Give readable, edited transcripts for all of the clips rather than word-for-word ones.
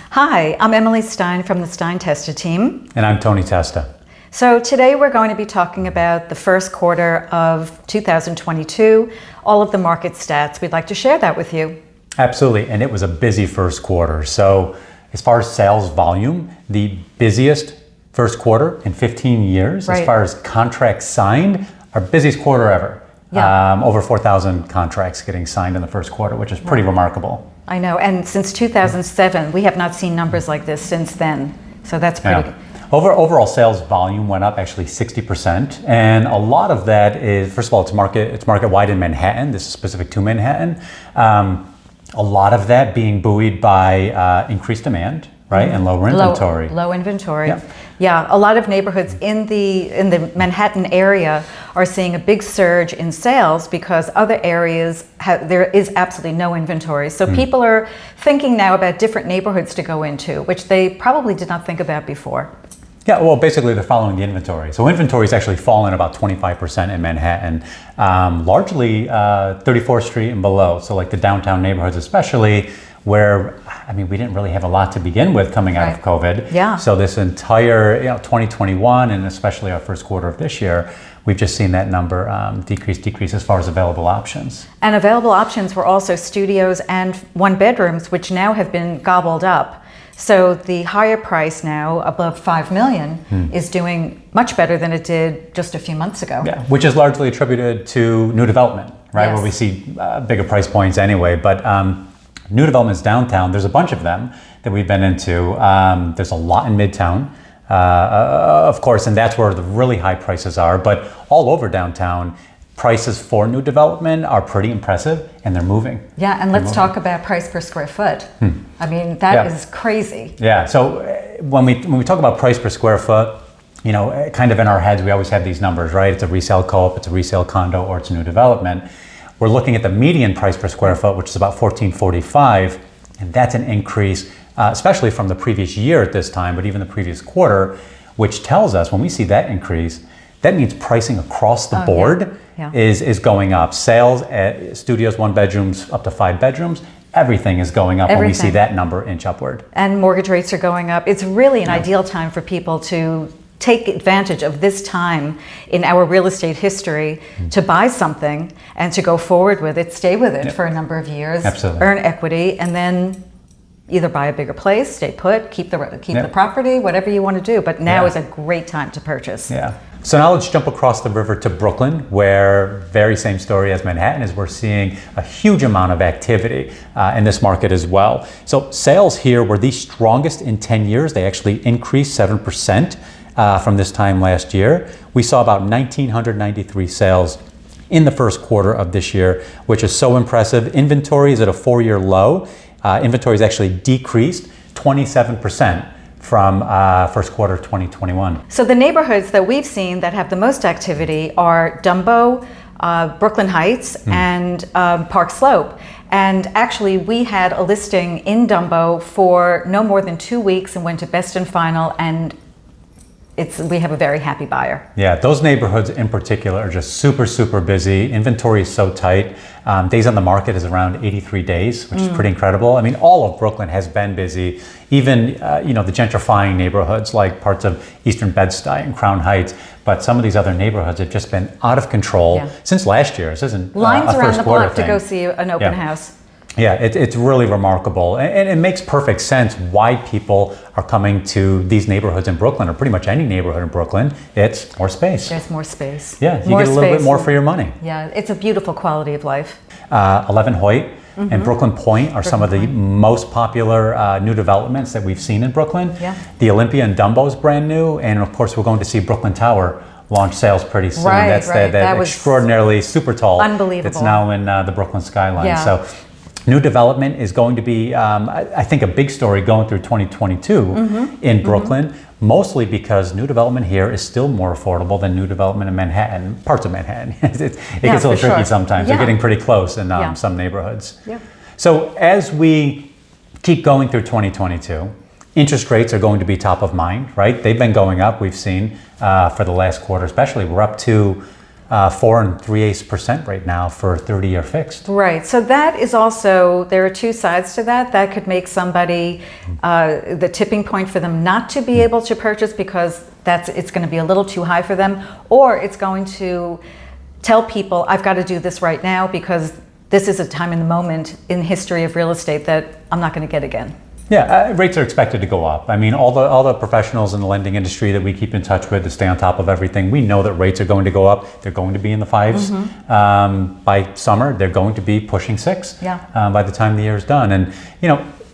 Hi, I'm Emily Stein from the Stein-Testa team. And I'm Tony Testa. So today we're going to be talking about the first quarter of 2022, all of the market stats. We'd like to share that with you. Absolutely, and it was a busy first quarter. So as far as sales volume, the busiest first quarter in 15 years. Right. As far as contracts signed, our busiest quarter ever. Yeah. Over 4,000 contracts getting signed in the first quarter, which is pretty remarkable. I know, and since 2007, we have not seen numbers like this since then. So that's pretty good. Overall sales volume went up actually 60%, and a lot of that is, first of all, it's market wide in Manhattan. This is specific to Manhattan. A lot of that being buoyed by increased demand, right, and lower inventory. Low inventory. Yeah. Yeah, a lot of neighborhoods in the Manhattan area are seeing a big surge in sales because other areas there is absolutely no inventory. So people are thinking now about different neighborhoods to go into, which they probably did not think about before. Yeah, well, basically they're following the inventory. So inventory's actually fallen about 25% in Manhattan, largely 34th Street and below. So like the downtown neighborhoods especially, where, I mean, we didn't really have a lot to begin with coming out of COVID. Yeah. So this entire 2021 and especially our first quarter of this year, we've just seen that number decrease as far as available options. And available options were also studios and one bedrooms, which now have been gobbled up. So the higher price now, above $5 million, is doing much better than it did just a few months ago. Yeah, which is largely attributed to new development, right? Yes. Where we see bigger price points anyway. But new developments downtown, there's a bunch of them that we've been into. There's a lot in Midtown, of course, and that's where the really high prices are. But all over downtown, prices for new development are pretty impressive, and they're moving. Yeah, and let's talk about price per square foot. I mean, that is crazy. Yeah, so when we talk about price per square foot, you know, kind of in our heads, we always have these numbers, right? It's a resale co-op, it's a resale condo, or it's a new development. We're looking at the median price per square foot, which is about $14.45, and that's an increase, especially from the previous year at this time, but even the previous quarter, which tells us when we see that increase, that means pricing across the board is going up. Sales at studios, one bedrooms up to 5 bedrooms, everything is going up when we see that number inch upward. And mortgage rates are going up. It's really an ideal time for people to take advantage of this time in our real estate history to buy something and to go forward with it, stay with it for a number of years, earn equity, and then either buy a bigger place, stay put, keep the property, whatever you want to do. But now is a great time to purchase. Yeah. So now let's jump across the river to Brooklyn, where very same story as Manhattan is we're seeing a huge amount of activity in this market as well. So sales here were the strongest in 10 years. They actually increased 7%. From this time last year. We saw about 1,993 sales in the first quarter of this year, which is so impressive. Inventory is at a 4-year low. Inventory has actually decreased 27% from first quarter of 2021. So the neighborhoods that we've seen that have the most activity are Dumbo, Brooklyn Heights, and Park Slope. And actually, we had a listing in Dumbo for no more than 2 weeks and went to best and final, and we have a very happy buyer. Yeah, those neighborhoods in particular are just super, super busy. Inventory is so tight. Days on the market is around 83 days, which is pretty incredible. I mean, all of Brooklyn has been busy. Even, the gentrifying neighborhoods like parts of Eastern Bed-Stuy and Crown Heights. But some of these other neighborhoods have just been out of control since last year. This isn't lines a around first the quarter block to go see an open house. Yeah, it's really remarkable, and it makes perfect sense why people are coming to these neighborhoods in Brooklyn, or pretty much any neighborhood in Brooklyn. It's more space. There's more space. Yeah, you get a little bit more for your money. Yeah, it's a beautiful quality of life. 11 Hoyt and Brooklyn Point are some of the most popular new developments that we've seen in Brooklyn. Yeah. The Olympia in Dumbo is brand new, and of course we're going to see Brooklyn Tower launch sales pretty soon. That's that extraordinarily super tall. Unbelievable. It's now in the Brooklyn skyline. Yeah. So new development is going to be, I think, a big story going through 2022 in Brooklyn, mostly because new development here is still more affordable than new development in Manhattan, parts of Manhattan. It gets a little tricky sometimes. They're getting pretty close in some neighborhoods. Yeah. So as we keep going through 2022, interest rates are going to be top of mind, right? They've been going up, we've seen, for the last quarter especially. We're up to 4 3/8% right now for 30-year fixed. Right. So that is also, there are two sides to that. That could make somebody, the tipping point for them not to be able to purchase because it's going to be a little too high for them, or it's going to tell people, I've got to do this right now because this is a time in the moment in history of real estate that I'm not going to get again. Yeah, rates are expected to go up. I mean, all the professionals in the lending industry that we keep in touch with to stay on top of everything, we know that rates are going to go up. They're going to be in the 5s. By summer, they're going to be pushing 6 by the time the year is done. And,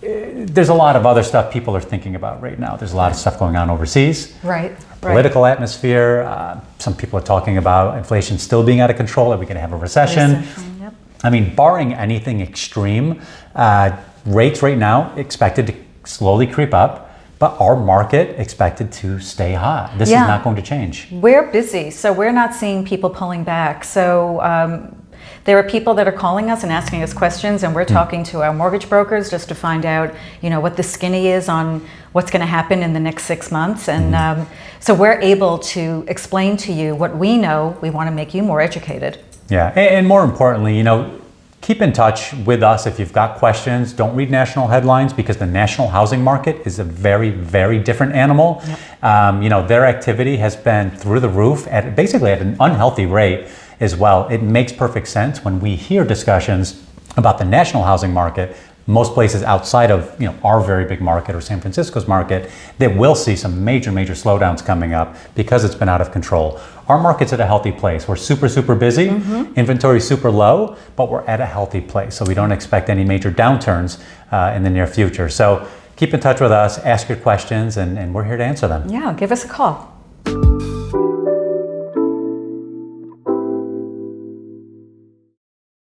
there's a lot of other stuff people are thinking about right now. There's a lot of stuff going on overseas. Right. Political atmosphere. Some people are talking about inflation still being out of control. Are we going to have a recession? Yep. I mean, barring anything extreme, rates right now expected to slowly creep up, but our market expected to stay hot. This is not going to change. We're busy, so we're not seeing people pulling back. So there are people that are calling us and asking us questions, and we're talking to our mortgage brokers just to find out, what the skinny is on what's going to happen in the next 6 months. And so we're able to explain to you what we know. We want to make you more educated. Yeah, and more importantly, keep in touch with us if you've got questions. Don't read national headlines because the national housing market is a very, very different animal. Yep. Their activity has been through the roof at basically at an unhealthy rate as well. It makes perfect sense when we hear discussions about the national housing market. Most places outside of our very big market or San Francisco's market, that will see some major slowdowns coming up because it's been out of control. Our market's at a healthy place. We're super busy, inventory super low, but we're at a healthy place. So we don't expect any major downturns in the near future. So keep in touch with us, ask your questions, and we're here to answer them. Yeah, give us a call.